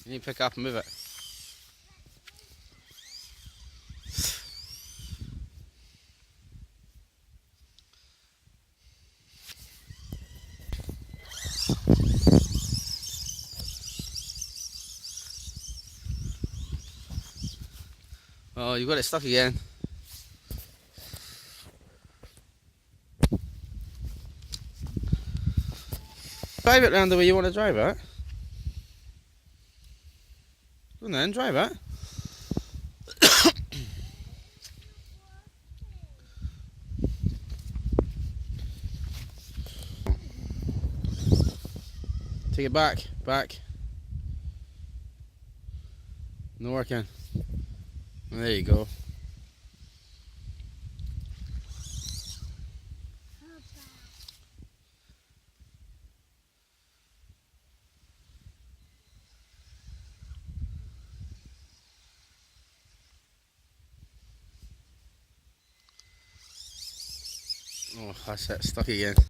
You need to pick up and move it. Oh, you got it stuck again. Drive it round the way you want to drive it. Go on then, drive it. Take it back, back. Not working. There you go. Oh, that's it, stuck again.